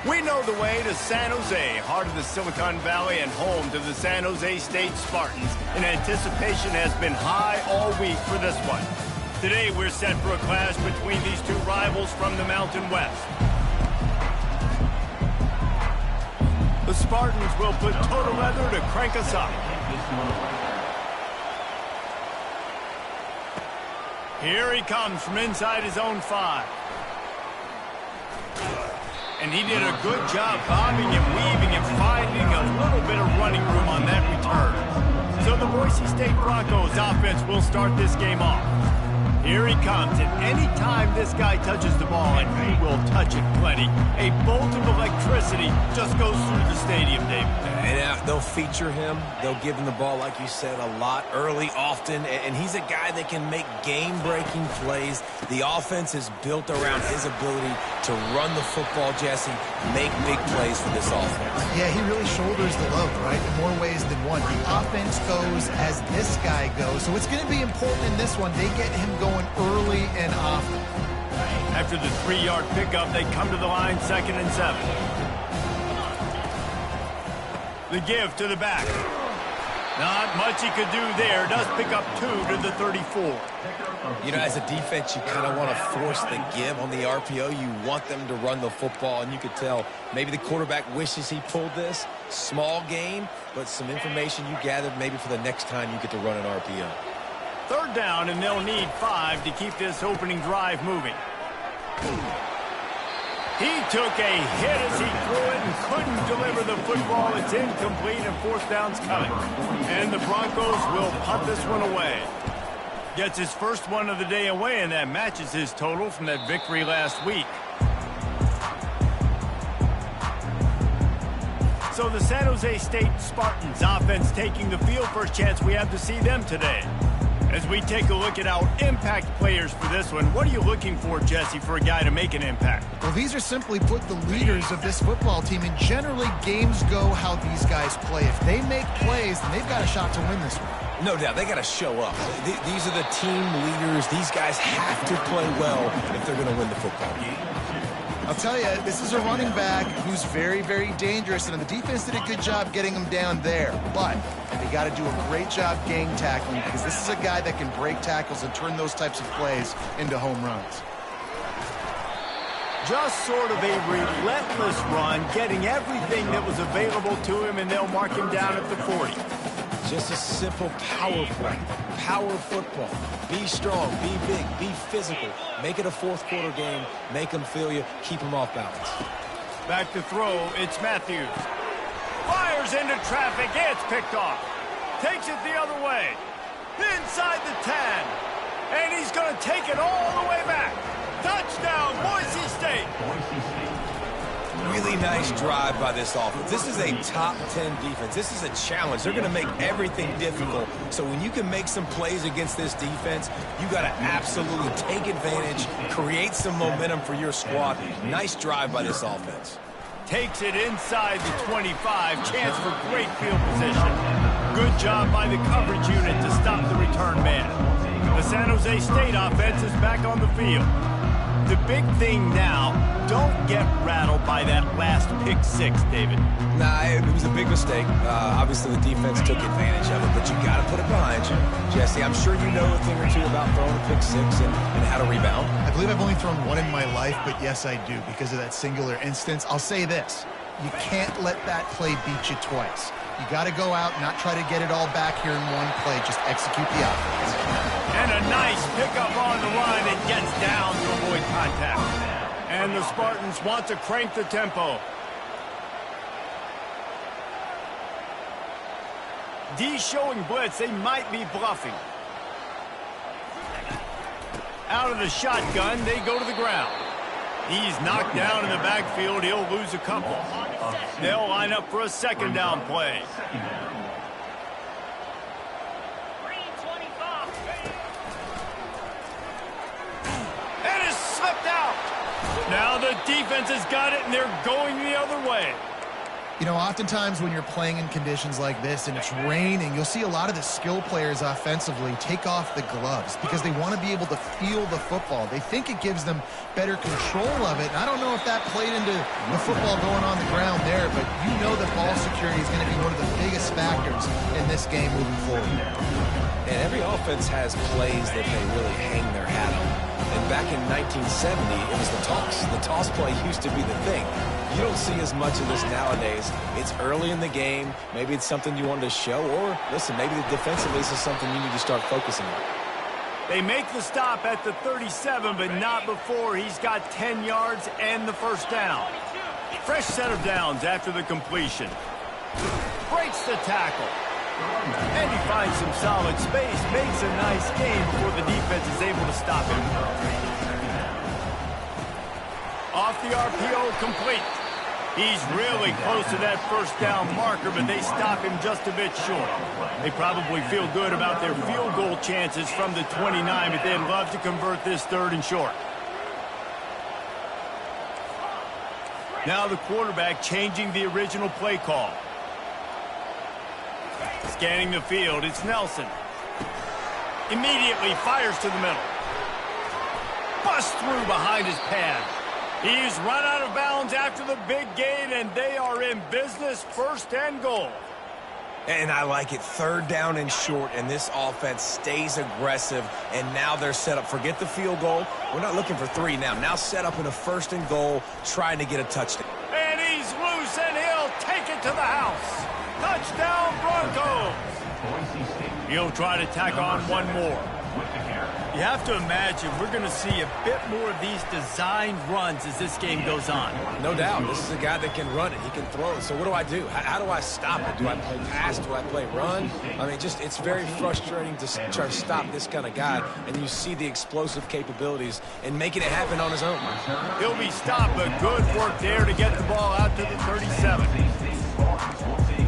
We know the way to San Jose, heart of the Silicon Valley and home to the San Jose State Spartans. And anticipation has been high all week for this one. Today, we're set for a clash between these two rivals from the Mountain West. The Spartans will put total leather to crank us up. Here he comes from inside his own 5. And he did a good job bobbing and weaving and finding a little bit of running room on that return. So the Boise State Broncos offense will start this game off. Here he comes, and any time this guy touches the ball, and he will touch it plenty, a bolt of electricity just goes through the stadium, David. And they'll feature him. They'll give him the ball, like you said, a lot, early, often, and he's a guy that can make game-breaking plays. The offense is built around his ability to run the football, Jesse, make big plays for this offense. Yeah, he really shoulders the load, right, in more ways than one. The offense goes as this guy goes, so it's going to be important in this one. They get him going early and often. After the 3-yard pickup, they come to the line 2nd and 7. The give to the back. Not much he could do there. Does pick up 2 to the 34. You know, as a defense, you kind of want to force the give on the RPO. You want them to run the football, and you could tell maybe the quarterback wishes he pulled this. Small gain, but some information you gathered maybe for the next time you get to run an RPO. 3rd down, and they'll need 5 to keep this opening drive moving. He took a hit as he threw it and couldn't deliver the football. It's incomplete, and 4th down's coming. And the Broncos will punt this one away. Gets his first one of the day away, and that matches his total from that victory last week. So the San Jose State Spartans offense taking the field. First chance we have to see them today. As we take a look at our impact players for this one, what are you looking for, Jesse, for a guy to make an impact? Well, these are simply put the leaders of this football team, and generally games go how these guys play. If they make plays, then they've got a shot to win this one. No doubt, they got to show up. These are the team leaders. These guys have to play well if they're going to win the football game. I'll tell you, this is a running back who's very, very dangerous, and the defense did a good job getting him down there. But they got to do a great job gang tackling, because this is a guy that can break tackles and turn those types of plays into home runs. Just sort of a relentless run, getting everything that was available to him, and they'll mark him down at the 40. Just a simple power play. Power football. Be strong, be big, be physical. Make it a 4th quarter game. Make them feel you. Keep them off balance. Back to throw, it's Matthews. Fires into traffic, it's picked off. Takes it the other way. Inside the 10. And he's going to take it all the way back. Touchdown, Boise State. Really nice drive by this offense. This is a top 10 defense. This is a challenge. They're going to make everything difficult. So when you can make some plays against this defense, you got to absolutely take advantage, create some momentum for your squad. Nice drive by this offense. Takes it inside the 25. Chance for great field position. Good job by the coverage unit to stop the return man. The San Jose State offense is back on the field. The big thing now, don't get rattled by that last pick 6, David. Nah, it was a big mistake. Obviously, the defense took advantage of it, but you got to put it behind you. Jesse, I'm sure you know a thing or two about throwing a pick 6 and how to rebound. I believe I've only thrown one in my life, but yes, I do, because of that singular instance. I'll say this. You can't let that play beat you twice. You got to go out, not try to get it all back here in one play. Just execute the offense. And a nice pickup on the line and gets down to avoid contact. And the Spartans want to crank the tempo. D showing blitz, they might be bluffing. Out of the shotgun, they go to the ground. He's knocked down in the backfield. He'll lose a couple. They'll line up for a 2nd down play. And it's slipped out. Now the defense has got it, and they're going the other way. You know, oftentimes when you're playing in conditions like this and it's raining, you'll see a lot of the skill players offensively take off the gloves because they want to be able to feel the football. They think it gives them better control of it. And I don't know if that played into the football going on the ground there, but you know that ball security is going to be one of the biggest factors in this game moving forward. And every offense has plays that they really hang their hat on. And back in 1970, it was the toss. The toss play used to be the thing. You don't see as much of this nowadays. It's early in the game. Maybe it's something you wanted to show, or listen, maybe defensively this is something you need to start focusing on. They make the stop at the 37, but not before he's got 10 yards and the first down. Fresh set of downs after the completion. Breaks the tackle. And he finds some solid space, makes a nice gain before the defense is able to stop him. Off the RPO, complete. He's really close to that first down marker, but they stop him just a bit short. They probably feel good about their field goal chances from the 29, but they'd love to convert this 3rd and short. Now the quarterback changing the original play call. Scanning the field, it's Nelson. Immediately fires to the middle. Bust through behind his pad. He's run out of bounds after the big gain, and they are in business, 1st and goal. And I like it, 3rd down and short, and this offense stays aggressive, and now they're set up. Forget the field goal. We're not looking for 3 now. Now set up in a 1st and goal, trying to get a touchdown. And he's loose, and he'll take it to the house. Touchdown, Broncos. He'll try to tack on one more. You have to imagine we're going to see a bit more of these designed runs as this game goes on. No doubt. This is a guy that can run it. He can throw it. So what do I do? How do I stop it? Do I play pass? Do I play run? I mean, just it's very frustrating to try to stop this kind of guy, and you see the explosive capabilities and making it happen on his own. He'll be stopped, but good work there to get the ball out to the 37.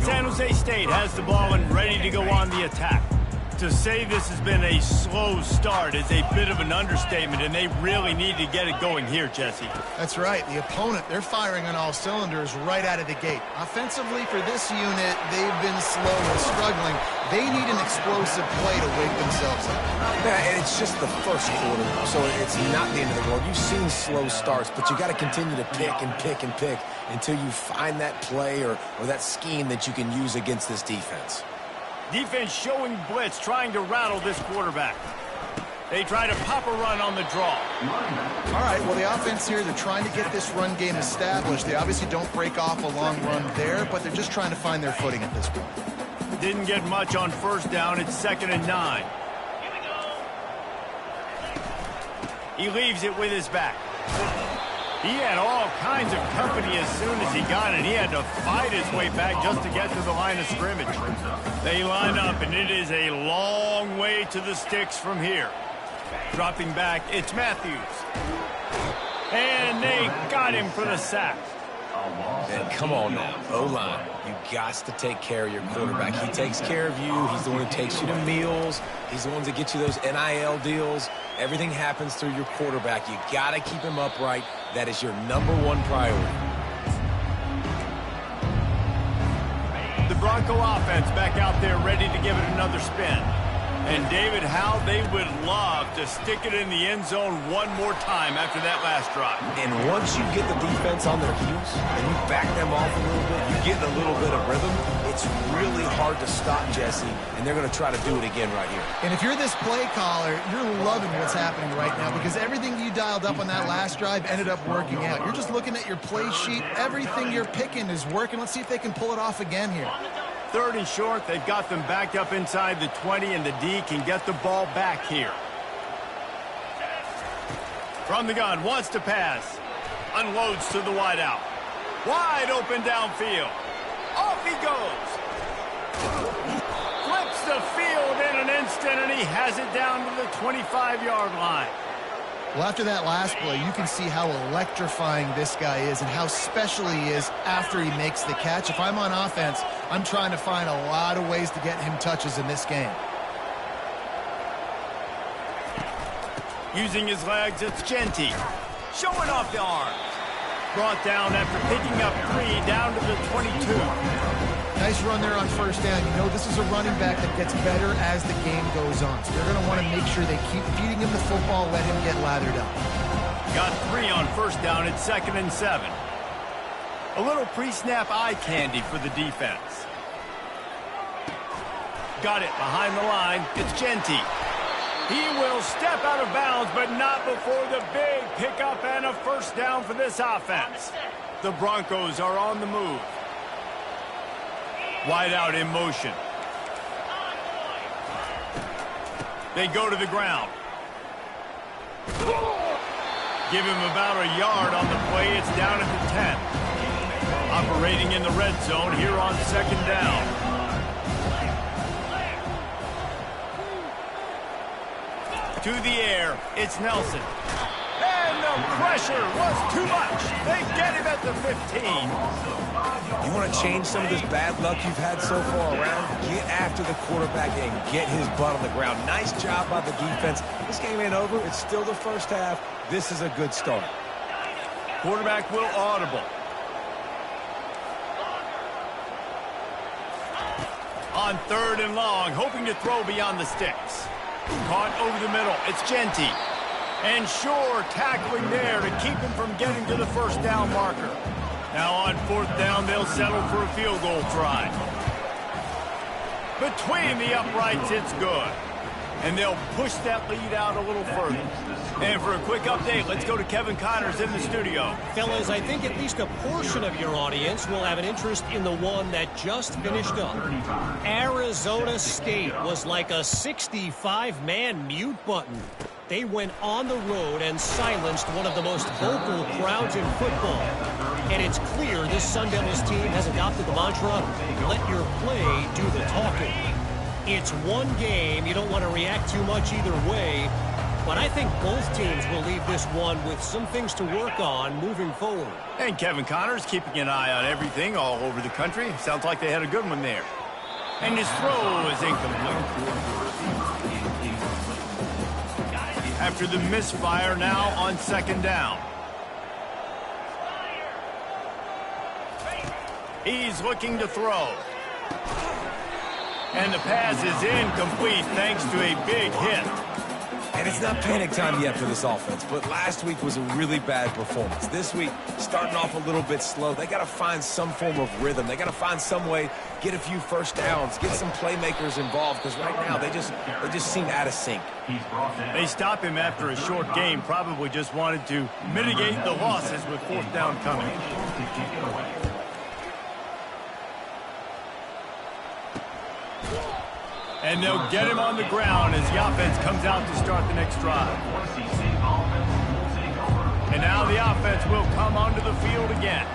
San Jose State has the ball and ready to go on the attack. To say this has been a slow start is a bit of an understatement, and they really need to get it going here, Jesse. That's right. The opponent, they're firing on all cylinders right out of the gate. Offensively, for this unit, they've been slow and struggling. They need an explosive play to wake themselves up. Yeah, and it's just the first quarter, so it's not the end of the world. You've seen slow starts, but you got to continue to pick and pick and pick until you find that play or that scheme that you can use against this defense. Defense showing blitz, trying to rattle this quarterback. They try to pop a run on the draw. All right, well, the offense here, they're trying to get this run game established. They obviously don't break off a long run there, but they're just trying to find their footing at this point. Didn't get much on 1st down. It's 2nd and 9. He leaves it with his back. He had all kinds of company as soon as he got it. He had to fight his way back just to get to the line of scrimmage. They line up, and it is a long way to the sticks from here. Dropping back, it's Matthews. And they got him for the sack. And come on now, O-line, you got to take care of your quarterback. He takes care of you. He's the one who takes you to meals. He's the one that gets you those NIL deals. Everything happens through your quarterback. You got to keep him upright. That is your #1 priority. The Bronco offense back out there ready to give it another spin. And, David, how they would love to stick it in the end zone one more time after that last drive. And once you get the defense on their heels and you back them off a little bit, you get a little bit of rhythm, it's really hard to stop, Jesse, and they're going to try to do it again right here. And if you're this play caller, you're loving what's happening right now because everything you dialed up on that last drive ended up working out. You're just looking at your play sheet. Everything you're picking is working. Let's see if they can pull it off again here. 3rd and short, they've got them backed up inside the 20, and the D can get the ball back here. From the gun, wants to pass. Unloads to the wideout. Wide open downfield. Off he goes. Flips the field in an instant, and he has it down to the 25-yard line. Well, after that last play, you can see how electrifying this guy is and how special he is after he makes the catch. If I'm on offense, I'm trying to find a lot of ways to get him touches in this game. Using his legs, it's Genty. Showing off the arms. Brought down after picking up 3 down to the 22. Nice run there on first down. You know this is a running back that gets better as the game goes on. So they're going to want to make sure they keep feeding him the football, let him get lathered up. Got 3 on first down at 2nd and 7. A little pre-snap eye candy for the defense. Got it behind the line. It's Genty. He will step out of bounds, but not before the big pickup and a first down for this offense. The Broncos are on the move. Wide out in motion. They go to the ground. Give him about a yard on the play. It's down at the 10. Operating in the red zone here on 2nd down. To the air, it's Nelson. And the pressure was too much. They get him at the 15. You want to change some of this bad luck you've had so far around? Get after the quarterback and get his butt on the ground. Nice job by the defense. This game ain't over. It's still the first half. This is a good start. Quarterback will audible. On 3rd and long, hoping to throw beyond the sticks. Caught over the middle. It's Genty. And sure, tackling there to keep him from getting to the first down marker. Now on 4th down, they'll settle for a field goal try. Between the uprights, it's good. And they'll push that lead out a little further. And for a quick update, let's go to Kevin Connors in the studio. Fellas, I think at least a portion of your audience will have an interest in the one that just finished up. Arizona State was like a 65-man mute button. They went on the road and silenced one of the most vocal crowds in football. And it's clear this Sun Devils team has adopted the mantra, let your play do the talking. It's one game. You don't want to react too much either way. But I think both teams will leave this one with some things to work on moving forward. And Kevin Connors keeping an eye on everything all over the country. Sounds like they had a good one there. And his throw is incomplete. After the misfire, now on 2nd down. He's looking to throw. And the pass is incomplete thanks to a big hit. And it's not panic time yet for this offense, but last week was a really bad performance. This week, starting off a little bit slow. They got to find some form of rhythm. They got to find some way, get a few first downs, get some playmakers involved, because right now they just seem out of sync. They stop him after a short game, probably just wanted to mitigate the losses with 4th down coming. And they'll get him on the ground as the offense comes out to start the next drive. And now the offense will come onto the field again.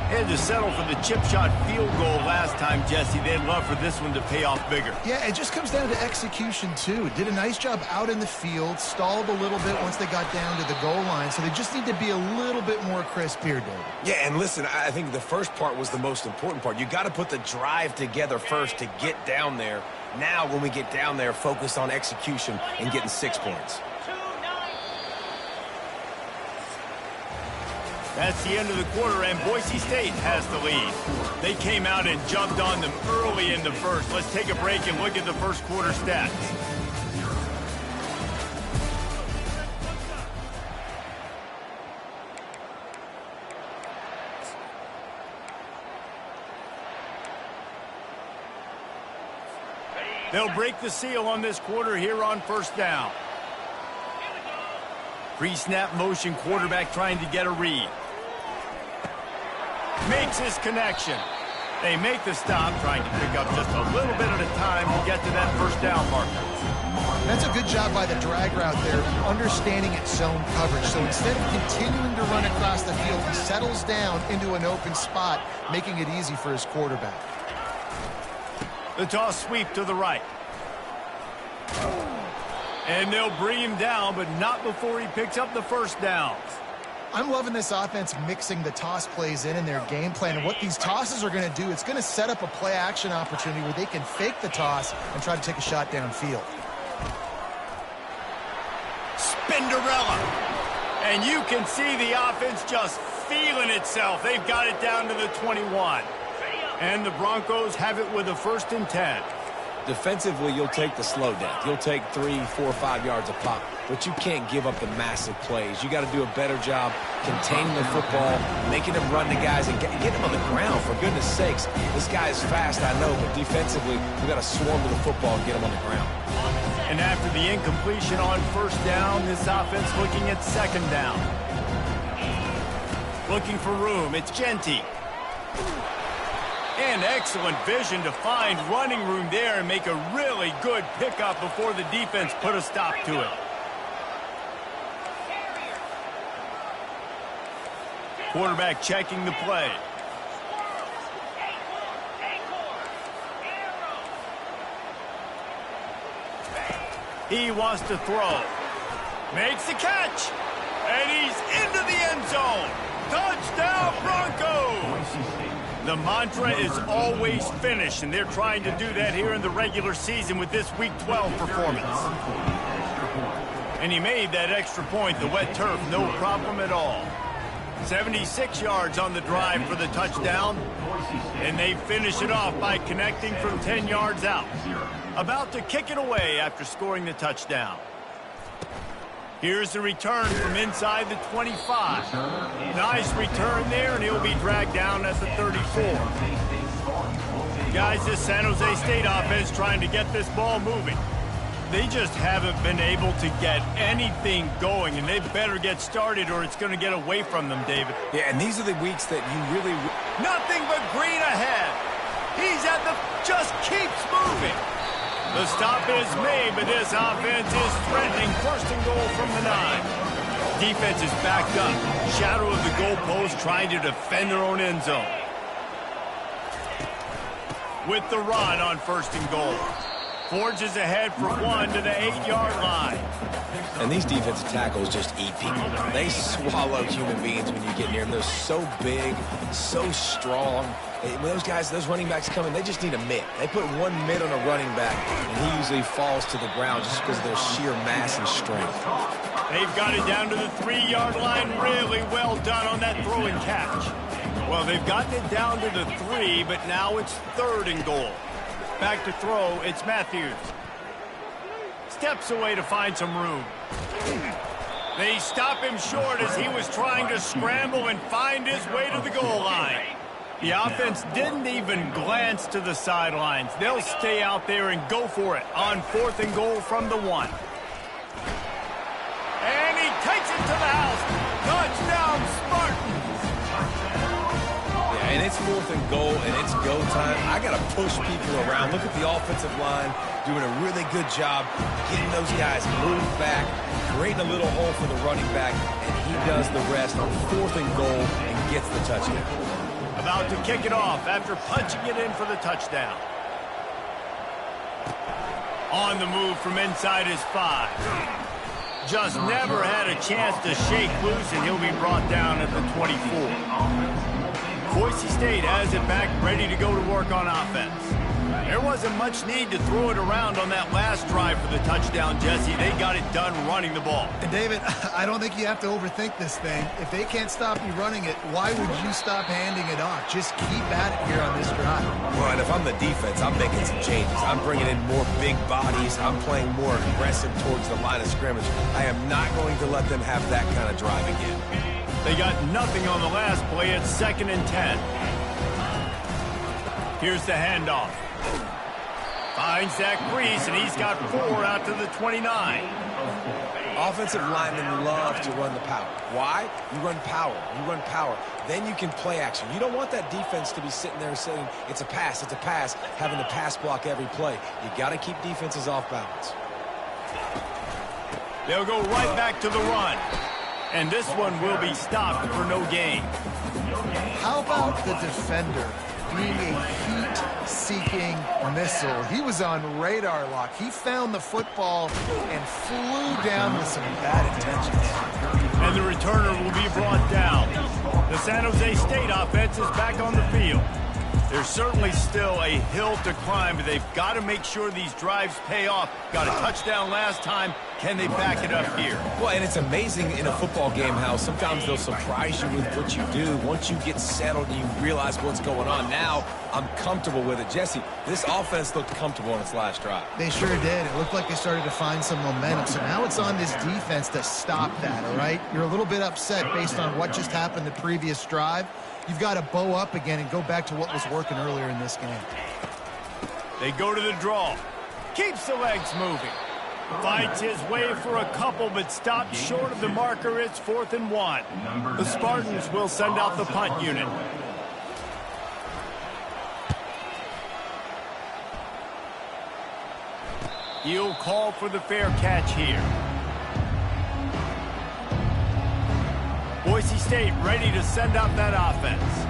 They had to settle for the chip shot field goal last time, Jesse. They'd love for this one to pay off bigger. Yeah, it just comes down to execution, too. Did a nice job out in the field, stalled a little bit once they got down to the goal line, so they just need to be a little bit more crisp here, David. Yeah, and listen, I think the first part was the most important part. You got to put the drive together first to get down there. Now, when we get down there, focus on execution and getting 6 points. That's the end of the quarter, and Boise State has the lead. They came out and jumped on them early in the first. Let's take a break and look at the first quarter stats. They'll break the seal on this quarter here on 1st down. Pre-snap motion, quarterback trying to get a read. Makes his connection. They make the stop, trying to pick up just a little bit at a time to get to that 1st down marker. That's a good job by the drag route there, understanding its zone coverage. So instead of continuing to run across the field, he settles down into an open spot, making it easy for his quarterback. The toss sweep to the right. And they'll bring him down, but not before he picks up the 1st downs. I'm loving this offense mixing the toss plays in their game plan. And what these tosses are going to do, it's going to set up a play-action opportunity where they can fake the toss and try to take a shot downfield. Spinderella. And you can see the offense just feeling itself. They've got it down to the 21. And the Broncos have it with a 1st and 10. Defensively, you'll take the slow death. You'll take 3, 4, 5 yards a pop, but you can't give up the massive plays. You got to do a better job containing the football, making them run the guys, and get them on the ground, for goodness sakes. This guy is fast, I know, but defensively, we got to swarm to the football and get him on the ground. And after the incompletion on 1st down, this offense looking at 2nd down. Looking for room, it's Genty. And excellent vision to find running room there and make a really good pickup before the defense put a stop to it. Quarterback checking the play. He wants to throw. Makes the catch. And he's into the end zone. Touchdown, Broncos! The mantra is always finish, and they're trying to do that here in the regular season with this Week 12 performance. And he made that extra point, the wet turf, no problem at all. 76 yards on the drive for the touchdown, and they finish it off by connecting from 10 yards out. About to kick it away after scoring the touchdown. Here's the return from inside the 25. Nice return there, and he'll be dragged down at the 34. Guys, this San Jose State offense trying to get this ball moving. They just haven't been able to get anything going, and they better get started or it's going to get away from them, David. Yeah, and these are the weeks that you really... Nothing but green ahead. He's at the... just keeps moving. The stop is made, but this offense is threatening 1st and goal from the 9. Defense is backed up. Shadow of the goalpost trying to defend their own end zone. With the run on 1st and goal. Forges ahead for 1 to the 8-yard line. And these defensive tackles just eat people. They swallow human beings when you get near them. They're so big, so strong. When those guys, those running backs come in, they just need a mitt. They put 1 mitt on a running back, and he usually falls to the ground just because of their sheer mass and strength. They've got it down to the 3-yard line. Really well done on that throw and catch. Well, they've gotten it down to the 3, but now it's 3rd and goal. Back to throw, it's Matthews. Steps away to find some room. They stop him short as he was trying to scramble and find his way to the goal line. The offense didn't even glance to the sidelines. They'll stay out there and go for it on 4th and goal from the 1. And he takes it to the house. Touchdown, Spartans. Yeah, and it's 4th and goal, and it's go time. I got to push people around. Look at the offensive line doing a really good job getting those guys moved back, creating a little hole for the running back, and he does the rest on 4th and goal and gets the touchdown. About to kick it off after punching it in for the touchdown. On the move from inside his 5. Just never had a chance to shake loose, and he'll be brought down at the 24. Boise State has it back, ready to go to work on offense. There wasn't much need to throw it around on that last drive for the touchdown, Jesse. They got it done running the ball. And David, I don't think you have to overthink this thing. If they can't stop you running it, why would you stop handing it off? Just keep at it here on this drive. Well, and if I'm the defense, I'm making some changes. I'm bringing in more big bodies. I'm playing more aggressive towards the line of scrimmage. I am not going to let them have that kind of drive again. They got nothing on the last play. It's 2nd and 10. Here's the handoff. Finds that crease, and he's got 4 out to the 29. Offensive linemen love to run the power. Why? You run power. You run power. Then you can play action. You don't want that defense to be sitting there saying, it's a pass, having to pass block every play. You got to keep defenses off balance. They'll go right back to the run. And this one will be stopped for no gain. How about the defender being a heat-seeking missile? He was on radar lock. He found the football and flew down with some bad intentions. And the returner will be brought down. The San Jose State offense is back on the field. There's certainly still a hill to climb, but they've got to make sure these drives pay off. Got a touchdown last time. Can they back it up here? Well, and it's amazing in a football game how sometimes they'll surprise you with what you do. Once you get settled and you realize what's going on, now I'm comfortable with it. Jesse, this offense looked comfortable on its last drive. They sure did. It looked like they started to find some momentum. So now it's on this defense to stop that, all right? You're a little bit upset based on what just happened the previous drive. You've got to bow up again and go back to what was working earlier in this game. They go to the draw. Keeps the legs moving. Fights his way for a couple, but stops short of the marker. It's 4th and 1. The Spartans will send out the punt unit. He'll call for the fair catch here. Boise State ready to send out that offense.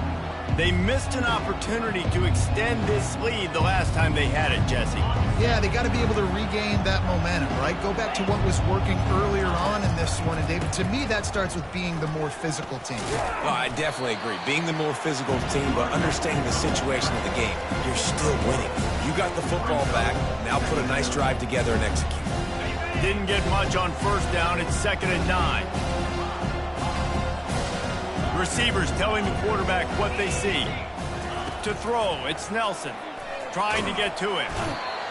They missed an opportunity to extend this lead the last time they had it, Jesse. Yeah, they got to be able to regain that momentum, right? Go back to what was working earlier on in this one. And, David, to me, that starts with being the more physical team. Well, I definitely agree. Being the more physical team, but understanding the situation of the game. You're still winning. You got the football back. Now put a nice drive together and execute. Didn't get much on 1st down. It's 2nd and 9. Receivers telling the quarterback what they see. To throw, it's Nelson. Trying to get to him.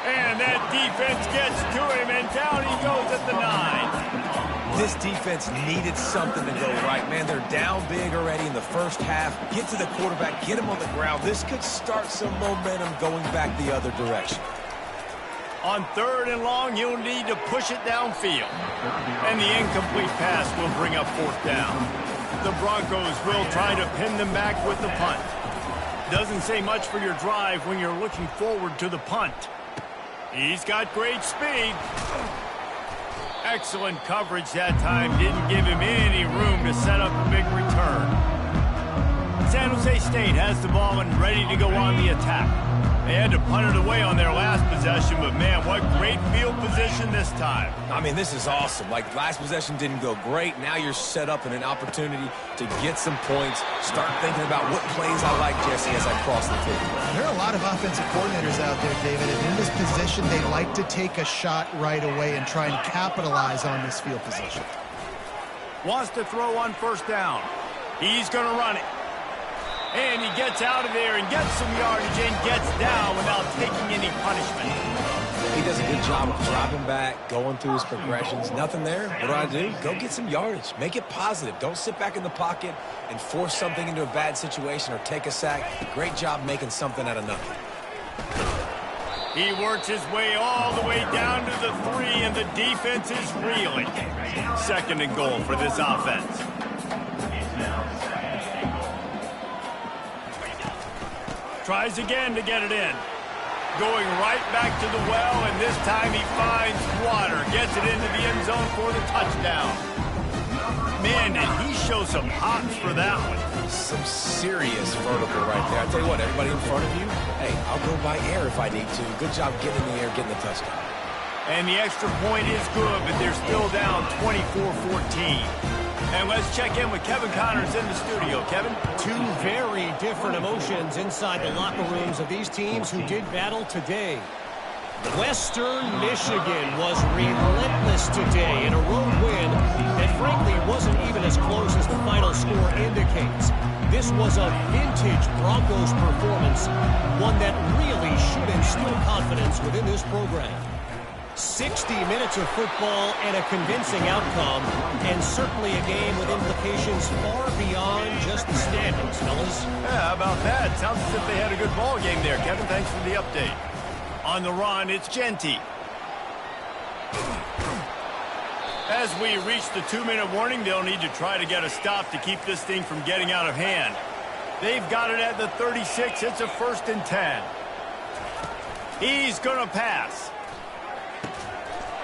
And that defense gets to him, and down he goes at the 9. This defense needed something to go right, man. They're down big already in the first half. Get to the quarterback, get him on the ground. This could start some momentum going back the other direction. On 3rd and long, he'll need to push it downfield. And the incomplete pass will bring up 4th down. The Broncos will try to pin them back with the punt. Doesn't say much for your drive when you're looking forward to the punt. He's got great speed. Excellent coverage that time. Didn't give him any room to set up a big return. San Jose State has the ball and ready to go on the attack. They had to punt it away on their last possession, but man, what great field position this time. I mean, this is awesome. Like, last possession didn't go great. Now you're set up in an opportunity to get some points. Start thinking about what plays I like, Jesse, as I cross the field. There are a lot of offensive coordinators out there, David, and in this position, they like to take a shot right away and try and capitalize on this field position. Wants to throw on 1st down. He's going to run it. And he gets out of there and gets some yardage and gets down without taking any punishment. He does a good job of dropping back, going through his progressions. Nothing there. What do? Go get some yardage. Make it positive. Don't sit back in the pocket and force something into a bad situation or take a sack. Great job making something out of nothing. He works his way all the way down to the 3, and the defense is reeling. 2nd and goal for this offense. Tries again to get it in. Going right back to the well, and this time he finds water. Gets it into the end zone for the touchdown. Man, did he show some hops for that one. Some serious vertical right there. I tell you what, everybody in front of you, hey, I'll go by air if I need to. Good job getting in the air, getting the touchdown. And the extra point is good, but they're still down 24-14. And let's check in with Kevin Connors in the studio. Kevin? Two very different emotions inside the locker rooms of these teams who did battle today. Western Michigan was relentless today in a road win that frankly wasn't even as close as the final score indicates. This was a vintage Broncos performance, one that really should instill confidence within this program. 60 minutes of football and a convincing outcome, and certainly a game with implications far beyond just the standings, fellas. Yeah, how about that? Sounds as if they had a good ball game there, Kevin. Thanks for the update. On the run, it's Genty. As we reach the 2-minute warning, they'll need to try to get a stop to keep this thing from getting out of hand. They've got it at the 36. It's a 1st and 10. He's going to pass.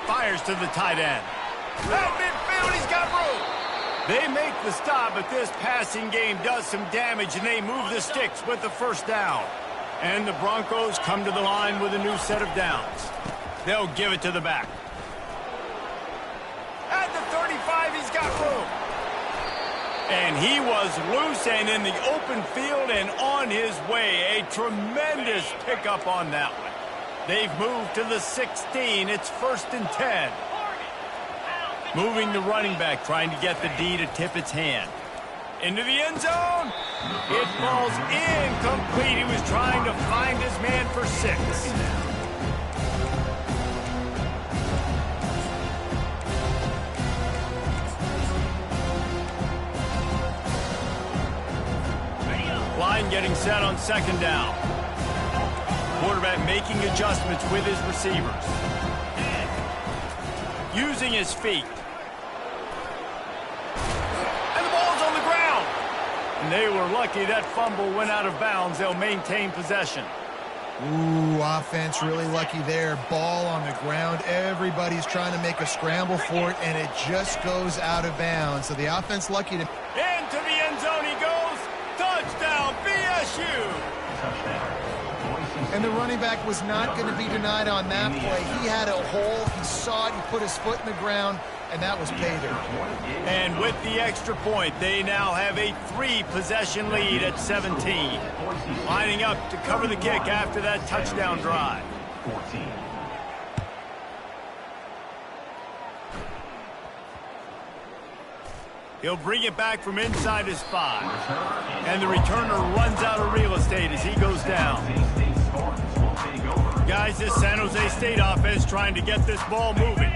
Fires to the tight end. At midfield, he's got room. They make the stop, but this passing game does some damage, and they move the sticks with the 1st down. And the Broncos come to the line with a new set of downs. They'll give it to the back. At the 35, he's got room. And he was loose and in the open field and on his way. A tremendous pickup on that one. They've moved to the 16. It's 1st and 10. Moving the running back, trying to get the D to tip its hand. Into the end zone. It falls incomplete. He was trying to find his man for 6. Line getting set on 2nd down. Quarterback making adjustments with his receivers. Using his feet. And the ball's on the ground. And they were lucky that fumble went out of bounds. They'll maintain possession. Ooh, offense really lucky there. Ball on the ground. Everybody's trying to make a scramble for it, and it just goes out of bounds. So the offense lucky to... Into the end zone he goes. Touchdown, BSU. And the running back was not going to be denied on that play. He had a hole. He saw it. He put his foot in the ground, and that was pay dirt. And with the extra point, they now have a 3-possession lead at 17. Lining up to cover the kick after that touchdown drive. He'll bring it back from inside his 5. And the returner runs out of real estate as he goes down. Guys, this San Jose State offense trying to get this ball moving.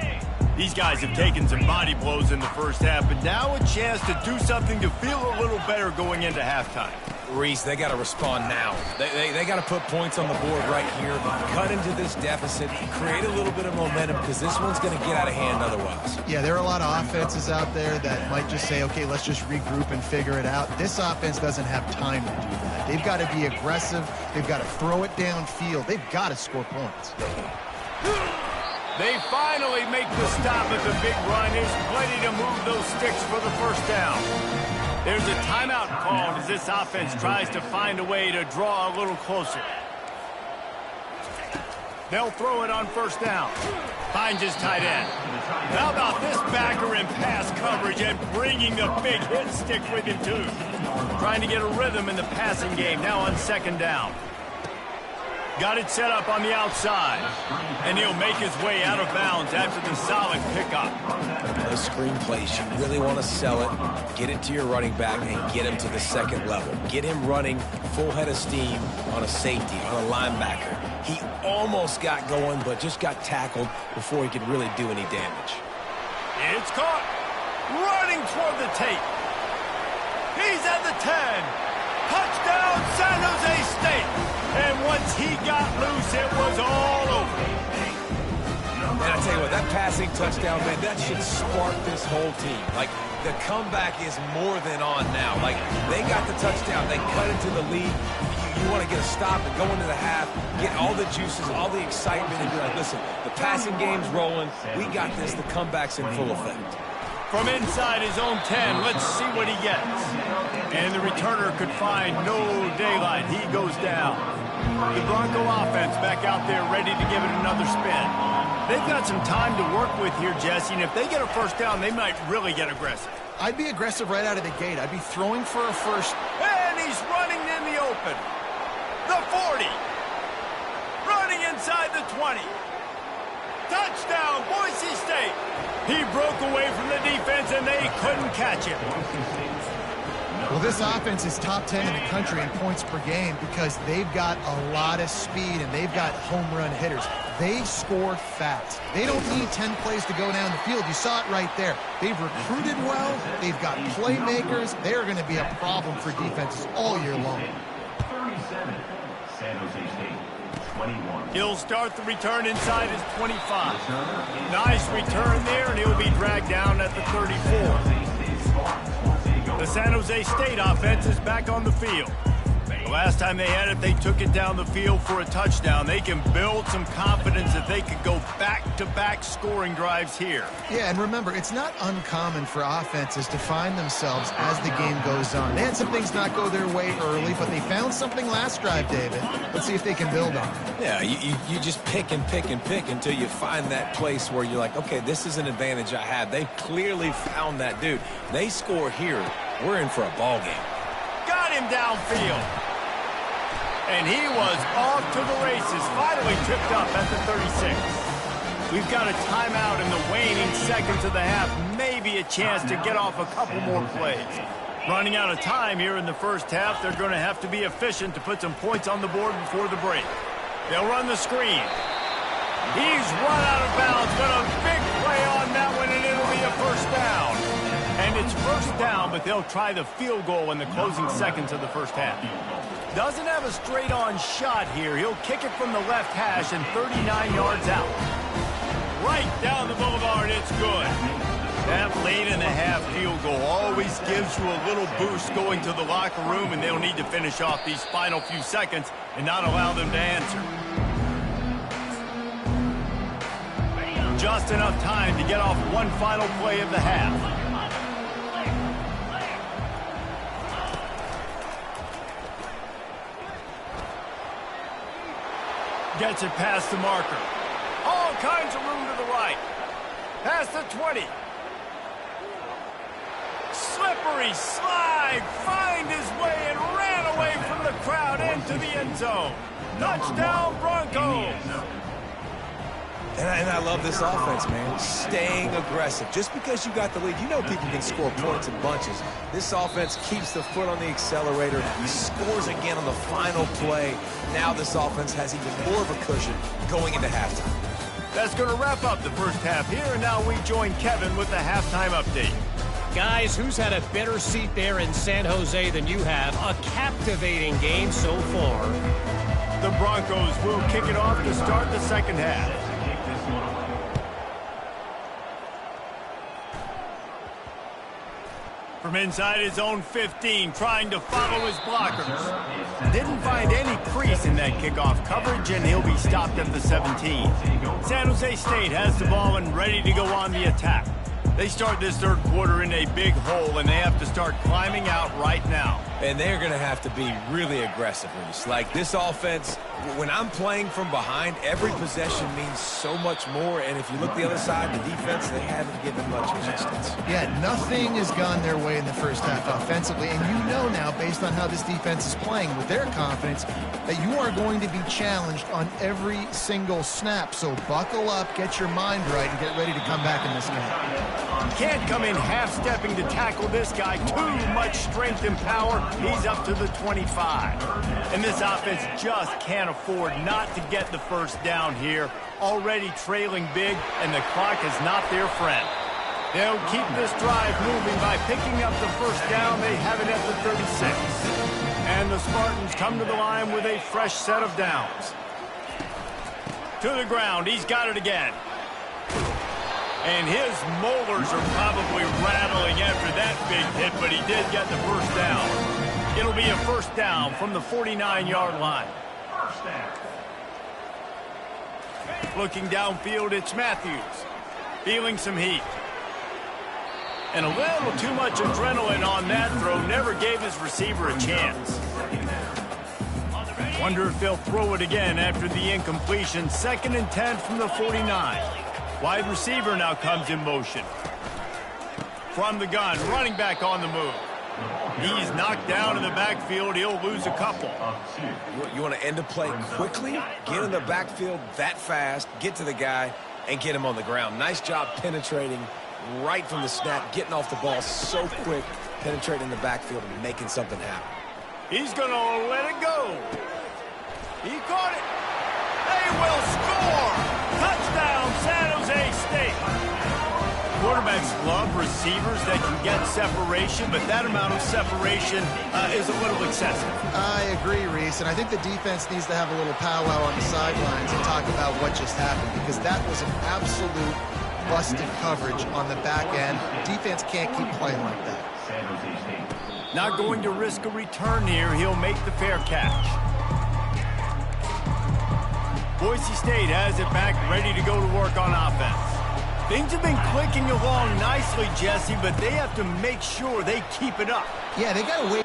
These guys have taken some body blows in the first half, but now a chance to do something to feel a little better going into halftime. Reese, they got to respond now. They got to put points on the board right here, cut into this deficit, create a little bit of momentum, because this one's going to get out of hand otherwise. Yeah, there are a lot of offenses out there that might just say, okay, let's just regroup and figure it out. This offense doesn't have time to do that. They've got to be aggressive. They've got to throw it downfield. They've got to score points. They finally make the stop at the big run. There's plenty to move those sticks for the first down. There's a timeout called as this offense tries to find a way to draw a little closer. They'll throw it on 1st down. Finds his tight end. How about this backer in pass coverage and bringing the big hit stick with him too. Trying to get a rhythm in the passing game now on 2nd down. Got it set up on the outside. And he'll make his way out of bounds after the solid pickup. Those screen plays, you really want to sell it, get it to your running back, and get him to the 2nd level. Get him running full head of steam on a safety, on a linebacker. He almost got going, but just got tackled before he could really do any damage. It's caught. Running toward the tape. He's at the 10. Touchdown, San Jose State. And once he got loose, it was all over. And I tell you what, that passing touchdown, man, that should spark this whole team. Like, the comeback is more than on now. Like, they got the touchdown. They cut into the lead. You want to get a stop and go into the half, get all the juices, all the excitement, and be like, listen, the passing game's rolling. We got this. The comeback's in full effect. From inside his own 10, let's see what he gets. And the returner could find no daylight. He goes down. The Bronco offense back out there ready to give it another spin. They've got some time to work with here, Jesse, and if they get a 1st down, they might really get aggressive. I'd be aggressive right out of the gate. I'd be throwing for a first. And he's running in the open. The 40. Running inside the 20. Touchdown, Boise State. He broke away from the defense, and they couldn't catch him. Well, this offense is top 10 in the country in points per game because they've got a lot of speed and they've got home run hitters. They score fast. They don't need 10 plays to go down the field. You saw it right there. They've recruited well. They've got playmakers. They're going to be a problem for defenses all year long. 37, San Jose State. 21. He'll start the return inside his 25. Nice return there, and he'll be dragged down at the 34. The San Jose State offense is back on the field. The last time they had it, they took it down the field for a touchdown. They can build some confidence that they could go back-to-back scoring drives here. Yeah, and remember, it's not uncommon for offenses to find themselves as the game goes on. They had some things not go their way early, but they found something last drive, David. Let's see if they can build on it. Yeah, you just pick and pick and pick until you find that place where you're like, okay, this is an advantage I have. They clearly found that dude. They score here, we're in for a ball game. Got him downfield. And he was off to the races, finally tripped up at the 36. We've got a timeout in the waning seconds of the half. Maybe a chance to get off a couple more plays. Running out of time here in the first half. They're going to have to be efficient to put some points on the board before the break. They'll run the screen. He's run out of bounds, but a big play on that one, and it'll be a first down. And it's first down, but they'll try the field goal in the closing seconds of the first half. Doesn't have a straight-on shot here. He'll kick it from the left hash and 39 yards out. Right down the boulevard, it's good. That late-in-the-half field goal always gives you a little boost going to the locker room, and they'll need to finish off these final few seconds and not allow them to answer. Just enough time to get off one final play of the half. Gets it past the marker. All kinds of room to the right. Past the 20. Slippery slide. Find his way and ran away from the crowd into the end zone. Touchdown, Broncos. And I love this offense, man. Staying aggressive. Just because you got the lead, you know people can score points in bunches. This offense keeps the foot on the accelerator. He scores again on the final play. Now this offense has even more of a cushion going into halftime. That's going to wrap up the first half here, and now we join Kevin with the halftime update. Guys, who's had a better seat there in San Jose than you have? A captivating game so far. The Broncos will kick it off to start the second half. From inside his own 15, trying to follow his blockers. Didn't find any crease in that kickoff coverage, and he'll be stopped at the 17. San Jose State has the ball and ready to go on the attack. They start this third quarter in a big hole, and they have to start climbing out right now. And they're going to have to be really aggressive, Reese. Like this offense, when I'm playing from behind, every possession means so much more. And if you look the other side, the defense, they haven't given much resistance. Yeah, nothing has gone their way in the first half offensively. And you know now, based on how this defense is playing with their confidence, that you are going to be challenged on every single snap. So buckle up, get your mind right, and get ready to come back in this game. Can't come in half-stepping to tackle this guy. Too much strength and power. He's up to the 25. And this offense just can't afford not to get the first down here. Already trailing big, and the clock is not their friend. They'll keep this drive moving by picking up the first down. They have it at the 36. And the Spartans come to the line with a fresh set of downs. To the ground. He's got it again. And his molars are probably rattling after that big hit, but he did get the first down. It'll be a first down from the 49-yard line. Looking downfield, it's Matthews. Feeling some heat. And a little too much adrenaline on that throw. Never gave his receiver a chance. Wonder if they'll throw it again after the incompletion. 2nd and 10 from the 49. Wide receiver now comes in motion. From the gun, running back on the move. He's knocked down in the backfield. He'll lose a couple. You want to end a play quickly, get in the backfield that fast, get to the guy, and get him on the ground. Nice job penetrating right from the snap, getting off the ball so quick, penetrating the backfield and making something happen. He's going to let it go. He caught it. They will score. Touchdown, San Jose State. Quarterbacks love receivers that can get separation, but that amount of separation is a little excessive. I agree, Reese, and I think the defense needs to have a little powwow on the sidelines and talk about what just happened, because that was an absolute busted coverage on the back end. Defense can't keep playing like that. Not going to risk a return here. He'll make the fair catch. Boise State has it back, ready to go to work on offense. Things have been clicking along nicely, Jesse, but they have to make sure they keep it up. Yeah, they got to wait.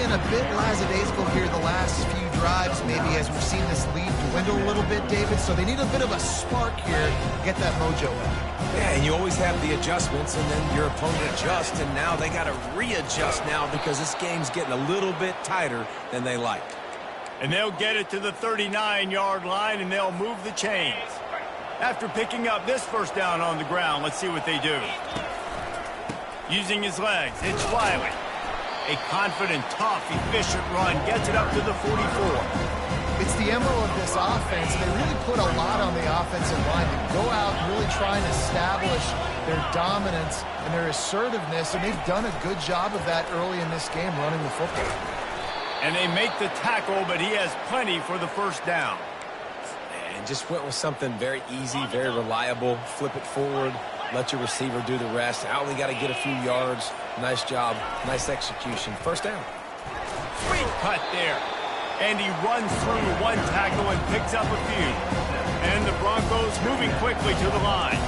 been a bit lackadaisical here the last few drives, maybe as we've seen this lead dwindle a little bit, David. So they need a bit of a spark here to get that mojo back. Yeah, and you always have the adjustments, and then your opponent adjusts, and now they got to readjust now because this game's getting a little bit tighter than they like. And they'll get it to the 39-yard line, and they'll move the chains. After picking up this first down on the ground, let's see what they do. Using his legs, it's Wiley. A confident, tough, efficient run gets it up to the 44. It's the MO of this offense, and they really put a lot on the offensive line to go out and really try and establish their dominance and their assertiveness, and they've done a good job of that early in this game running the football. And they make the tackle, but he has plenty for the first down. And just went with something very easy, very reliable. Flip it forward, let your receiver do the rest. I only got to get a few yards. Nice job, nice execution. First down. Sweet cut there. And he runs through one tackle and picks up a few. And the Broncos moving quickly to the line.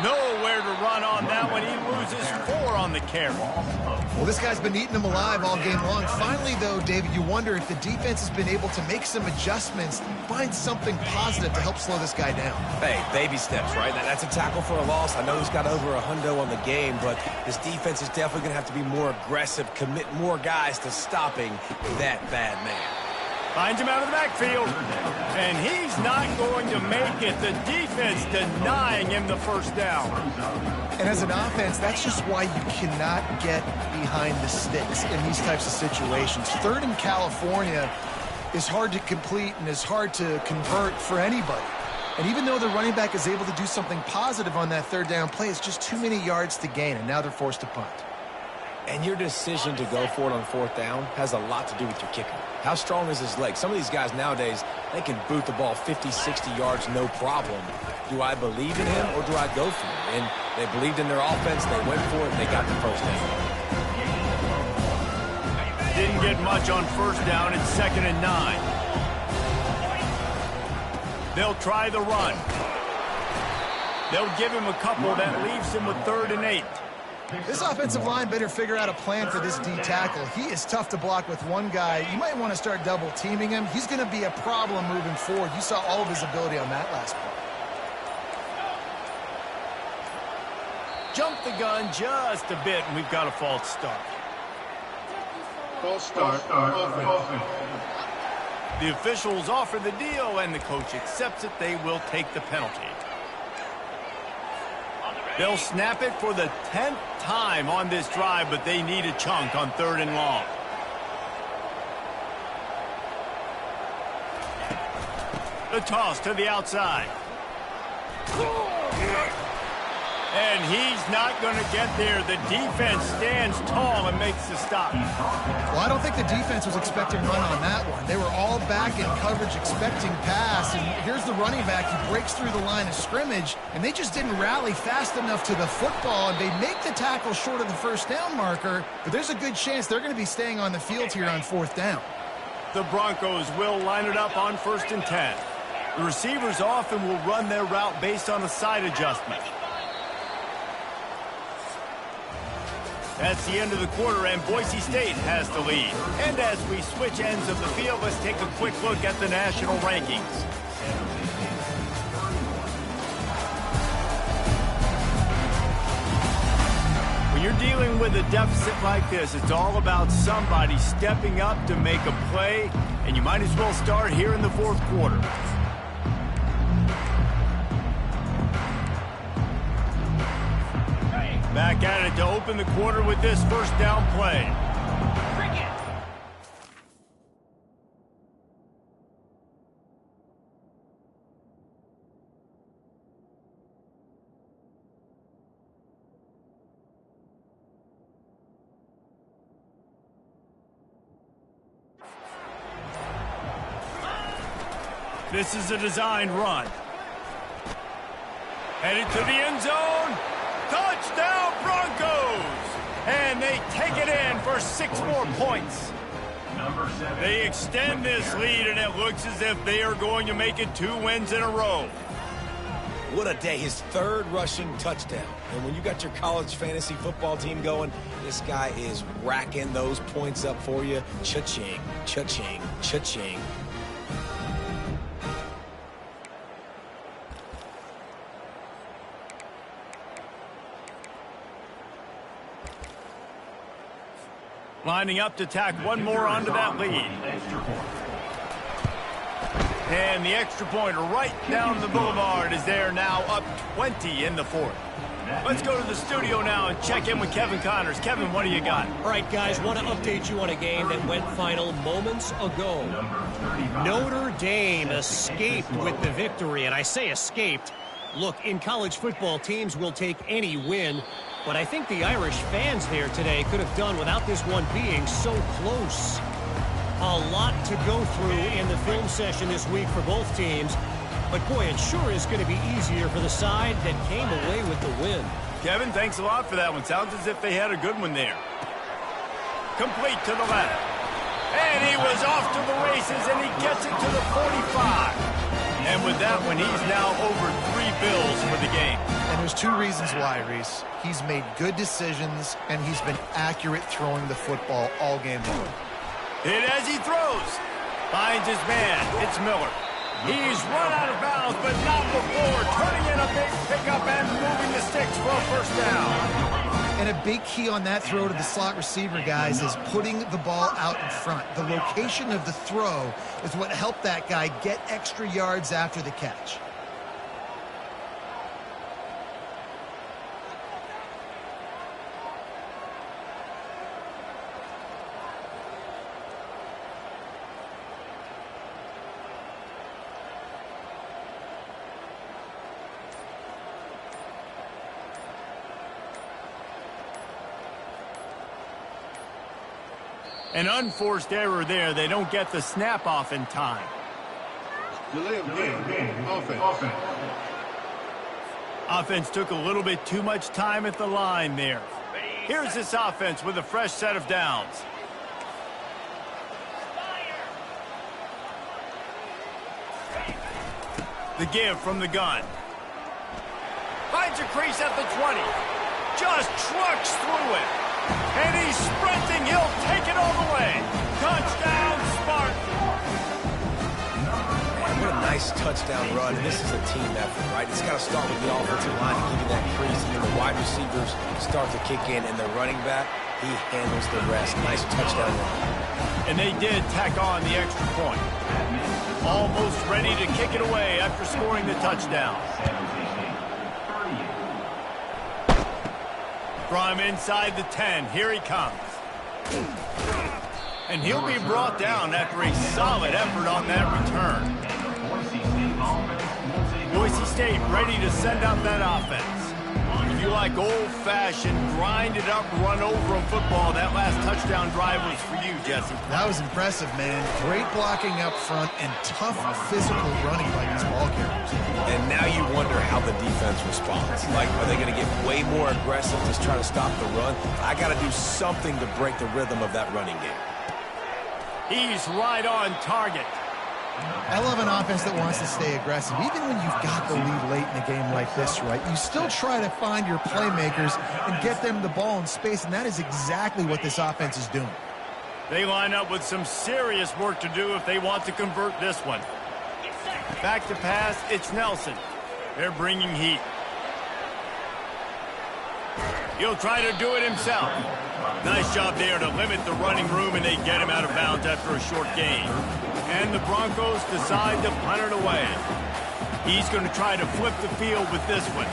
Nowhere to run on that one. He loses 4 on the carry. Well, this guy's been eating them alive all game long. Finally, though, David, you wonder if the defense has been able to make some adjustments, find something positive to help slow this guy down. Hey, baby steps, right? That's a tackle for a loss. I know he's got over $100 on the game, but this defense is definitely going to have to be more aggressive, commit more guys to stopping that bad man. Finds him out of the backfield, and he's not going to make it. The defense denying him the first down. And as an offense, that's just why you cannot get behind the sticks in these types of situations. Third in California is hard to complete and is hard to convert for anybody. And even though the running back is able to do something positive on that third down play, it's just too many yards to gain, and now they're forced to punt. And your decision to go for it on fourth down has a lot to do with your kicker. How strong is his leg? Some of these guys nowadays, they can boot the ball 50, 60 yards, no problem. Do I believe in him or do I go for it? And they believed in their offense, they went for it, and they got the first down. Didn't get much on first down. It's 2nd and 9. They'll try the run. They'll give him a couple that leaves him with 3rd and 8. This offensive line better figure out a plan for this D tackle. He is tough to block with one guy. You might want to start double teaming him. He's going to be a problem moving forward. You saw all of his ability on that last play. Jump the gun just a bit, and we've got a false start. False start. Offense. The officials offer the deal, and the coach accepts it. They will take the penalty. They'll snap it for the 10th time on this drive, but they need a chunk on 3rd and long. The toss to the outside. And he's not going to get there. The defense stands tall and makes the stop. Well, I don't think the defense was expecting run on that one. They were all back in coverage expecting pass, and here's the running back. He breaks through the line of scrimmage, and they just didn't rally fast enough to the football, and they make the tackle short of the first down marker, but there's a good chance they're going to be staying on the field here on 4th down. The Broncos will line it up on 1st and 10. The receivers often will run their route based on a side adjustment. That's the end of the quarter, and Boise State has the lead. And as we switch ends of the field, let's take a quick look at the national rankings. When you're dealing with a deficit like this, it's all about somebody stepping up to make a play, and you might as well start here in the 4th quarter. Back at it to open the quarter with this first down play. This is a designed run. Headed to the end zone. Touchdown, Broncos! And they take it in for 6 more points. Number They extend this lead, and it looks as if they are going to make it 2 wins in a row. What a day, his 3rd rushing touchdown. And when you got your college fantasy football team going, this guy is racking those points up for you. Cha-ching, cha-ching, cha-ching. Lining up to tack one more onto that lead. And the extra point right down the boulevard is there now, up 20 in the 4th. Let's go to the studio now and check in with Kevin Connors. Kevin, what do you got? All right, guys, want to update you on a game that went final moments ago. Notre Dame escaped with the victory, and I say escaped. Look, in college football, teams will take any win, but I think the Irish fans there today could have done without this one being so close. A lot to go through in the film session this week for both teams, but boy, it sure is going to be easier for the side that came away with the win. Kevin, thanks a lot for that one. Sounds as if they had a good one there. Complete to the left. And he was off to the races, and he gets it to the 45. And with that one, he's now over 3 bills for the game. And there's 2 reasons why, Reese. He's made good decisions, and he's been accurate throwing the football all game long. Hit as he throws. Finds his man. It's Miller. He's run out of bounds, but not before turning in a big pickup and moving the sticks for a first down. And a big key on that throw to the slot receiver, guys, is putting the ball out in front. The location of the throw is what helped that guy get extra yards after the catch. An unforced error there. They don't get the snap off in time. Delay of game. Offense. Offense took a little bit too much time at the line there. Here's this offense with a fresh set of downs. The give from the gun. Finds a crease at the 20. Just trucks through it. And he's sprinting. He'll take it all the way. Touchdown, Spartan. Man, what a nice touchdown run. This is a team effort, right? It's got to start with the offensive line to give you that crease. And then the wide receivers start to kick in. And the running back, he handles the rest. Nice touchdown run. And they did tack on the extra point. Almost ready to kick it away after scoring the touchdown. From inside the 10, here he comes. And he'll be brought down after a solid effort on that return. Boise State ready to send out that offense. If you like old-fashioned, grind-it-up, run-over-'em football, that last touchdown drive was for you, Jesse. That was impressive, man. Great blocking up front and tough physical running by these ball carriers. And now you wonder how the defense responds. Like, are they going to get way more aggressive, just try to stop the run? I got to do something to break the rhythm of that running game. He's right on target. I love an offense that wants to stay aggressive. Even when you've got the lead late in a game like this, right, you still try to find your playmakers and get them the ball in space, and that is exactly what this offense is doing. They line up with some serious work to do if they want to convert this one. Back to pass, it's Nelson. They're bringing heat. He'll try to do it himself. Nice job there to limit the running room, and they get him out of bounds after a short gain. And the Broncos decide to punt it away. He's going to try to flip the field with this one.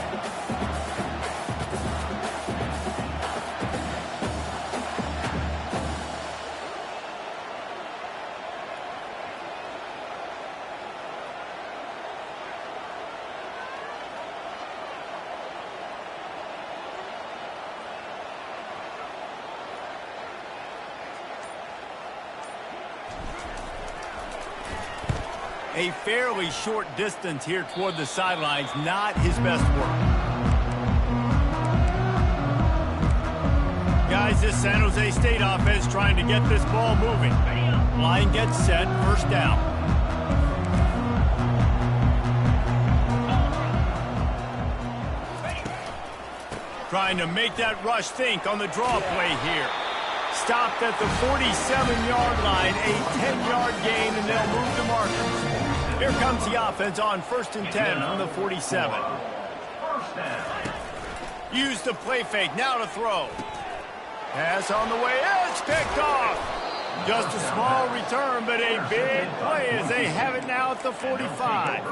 A fairly short distance here toward the sidelines, not his best work. Guys, this San Jose State offense trying to get this ball moving. Line gets set, first down. Trying to make that rush think on the draw play here. Stopped at the 47-yard line, a 10-yard gain, and they'll move the markers. Here comes the offense on 1st and 10 from the 47. Use the play fake, now to throw. Pass on the way, it's picked off. Just a small return, but a big play as they have it now at the 45.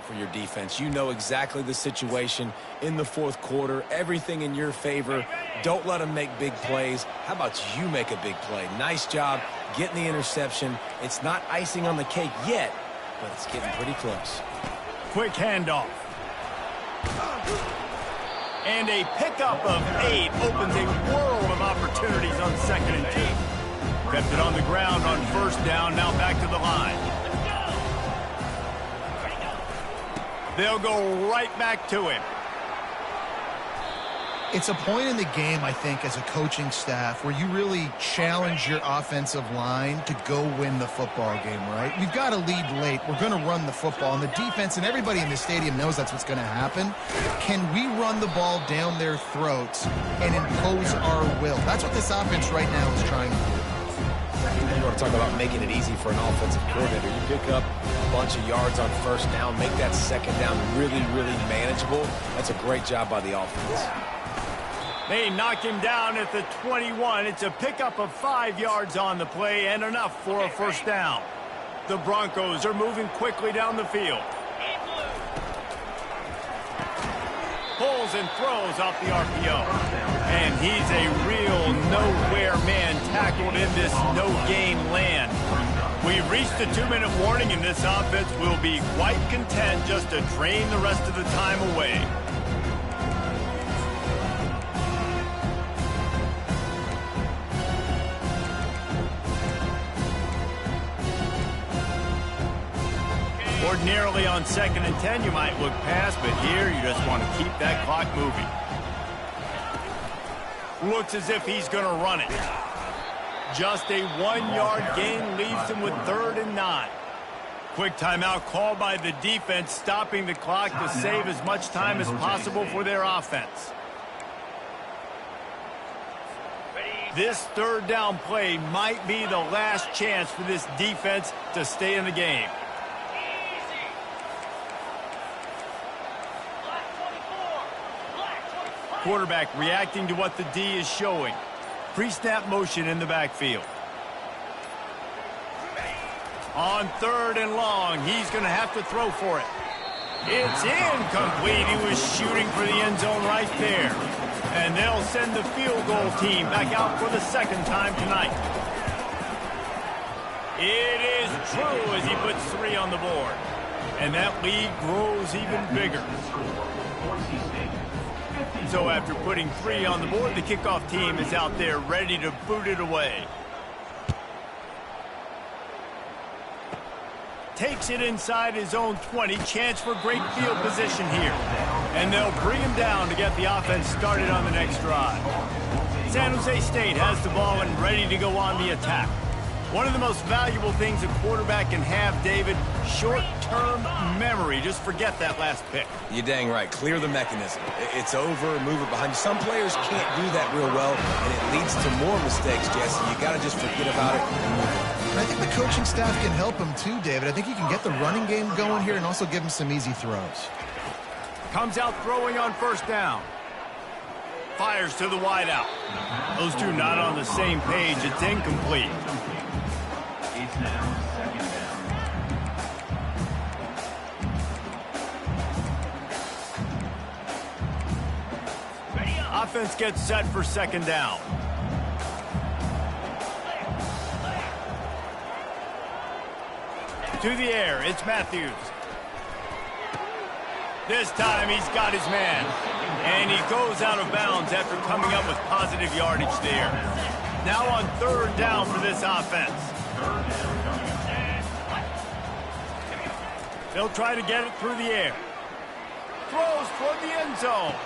For your defense, you know exactly the situation in the 4th quarter, everything in your favor. Don't let them make big plays. How about you make a big play? Nice job getting the interception. It's not icing on the cake yet, but it's getting pretty close. Quick handoff. And a pickup of 8 opens a world of opportunities on 2nd and 2. Kept it on the ground on 1st down, now back to the line. They'll go right back to him. It's a point in the game, I think, as a coaching staff where you really challenge your offensive line to go win the football game, right? We've got to lead late. We're going to run the football. And the defense and everybody in the stadium knows that's what's going to happen. Can we run the ball down their throats and impose our will? That's what this offense right now is trying to do. You want to talk about making it easy for an offensive coordinator. You pick up a bunch of yards on 1st down, make that 2nd down really, really manageable. That's a great job by the offense. They knock him down at the 21. It's a pickup of 5 yards on the play and enough for a 1st down. The Broncos are moving quickly down the field. Pulls and throws off the RPO. And he's a real nowhere man tackled in this no-gain land. We've reached the 2-minute warning, and this offense will be quite content just to drain the rest of the time away. Ordinarily on 2nd and 10, you might look past, but here you just want to keep that clock moving. Looks as if he's going to run it. Just a 1-yard gain leaves him with 3rd and 9. Quick timeout called by the defense, stopping the clock to save as much time as possible for their offense. This 3rd down play might be the last chance for this defense to stay in the game. Quarterback reacting to what the D is showing. Pre-snap motion in the backfield. On 3rd and long, he's going to have to throw for it. It's incomplete. He was shooting for the end zone right there. And they'll send the field goal team back out for the 2nd time tonight. It is true as he puts 3 on the board. And that lead grows even bigger. So after putting 3 on the board, the kickoff team is out there ready to boot it away. Takes it inside his own 20. Chance for great field position here. And they'll bring him down to get the offense started on the next drive. San Jose State has the ball and ready to go on the attack. One of the most valuable things a quarterback can have, David, short-term memory. Just forget that last pick. You're dang right. Clear the mechanism. It's over, move it behind you. Some players can't do that real well, and it leads to more mistakes, Jesse. You got to just forget about it and move on. I think the coaching staff can help him too, David. I think he can get the running game going here and also give him some easy throws. Comes out throwing on 1st down. Fires to the wideout. Those two not on the same page. It's incomplete. It's now 2nd down. Offense gets set for 2nd down. To To the air, it's Matthews. This time he's got his man. And he goes out of bounds after coming up with positive yardage there. Now on 3rd down for this offense. They'll try to get it through the air. Throws toward the end zone.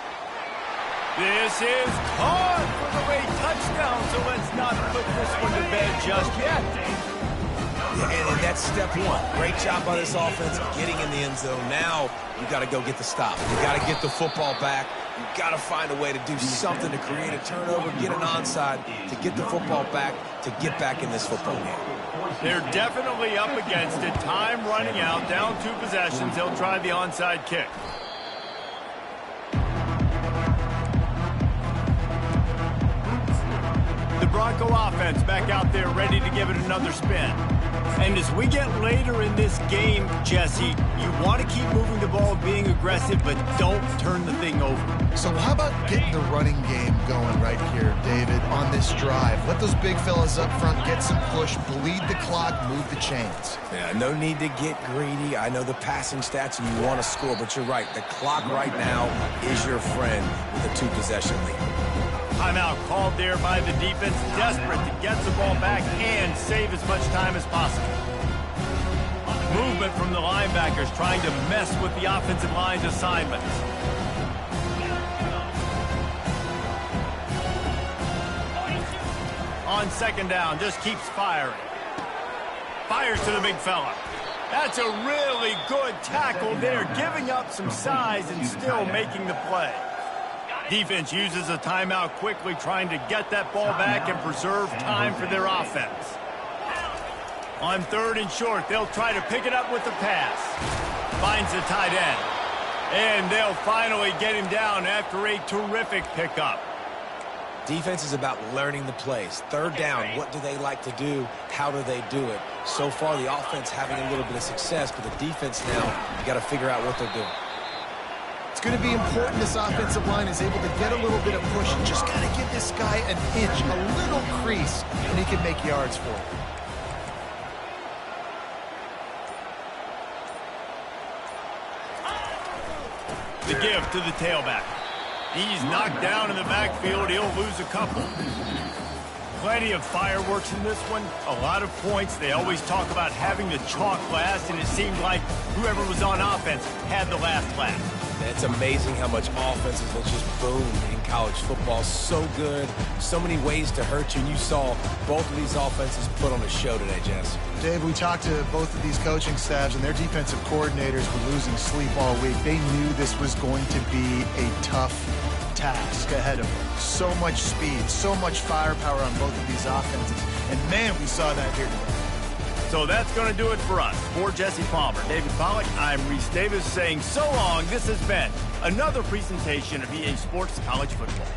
This is caught for the late touchdown, so let's not put this one to bed just yet. Yeah, and that's step one. Great job by this offense getting in the end zone. Now you got to go get the stop. You got to get the football back. You got to find a way to do something to create a turnover, get an onside, to get the football back, to get back in this football game. They're definitely up against it. Time running out, down 2 possessions. They'll try the onside kick. The Bronco offense back out there ready to give it another spin. And as we get later in this game, Jesse, you want to keep moving the ball, being aggressive, but don't turn the thing over. So how about getting the running game going right here, David, on this drive? Let those big fellas up front get some push, bleed the clock, move the chains. Yeah, no need to get greedy. I know the passing stats and you want to score, but you're right. The clock right now is your friend with a 2-possession lead. Timeout called there by the defense, desperate to get the ball back and save as much time as possible. Movement from the linebackers trying to mess with the offensive line's assignments. On 2nd down, just keeps firing. Fires to the big fella. That's a really good tackle there, giving up some size and still making the play. Defense uses a timeout quickly, trying to get that ball back and preserve time for their offense. On 3rd and short, they'll try to pick it up with the pass. Finds the tight end. And they'll finally get him down after a terrific pickup. Defense is about learning the plays. 3rd down, what do they like to do? How do they do it? So far, the offense having a little bit of success, but the defense now, you got to figure out what they're doing. It's going to be important this offensive line is able to get a little bit of push. You just got to give this guy an inch, a little crease, and he can make yards for it. The give to the tailback. He's knocked down in the backfield. He'll lose a couple. Plenty of fireworks in this one. A lot of points. They always talk about having the chalk last, and it seemed like whoever was on offense had the last laugh. It's amazing how much offenses have just boomed in college football. So good. So many ways to hurt you. And you saw both of these offenses put on a show today, Jess. Dave, we talked to both of these coaching staffs, and their defensive coordinators were losing sleep all week. They knew this was going to be a tough task ahead of them. So much speed, so much firepower on both of these offenses. And, man, we saw that here today. So that's going to do it for us. For Jesse Palmer, David Pollack, I'm Reese Davis saying so long. This has been another presentation of EA Sports College Football.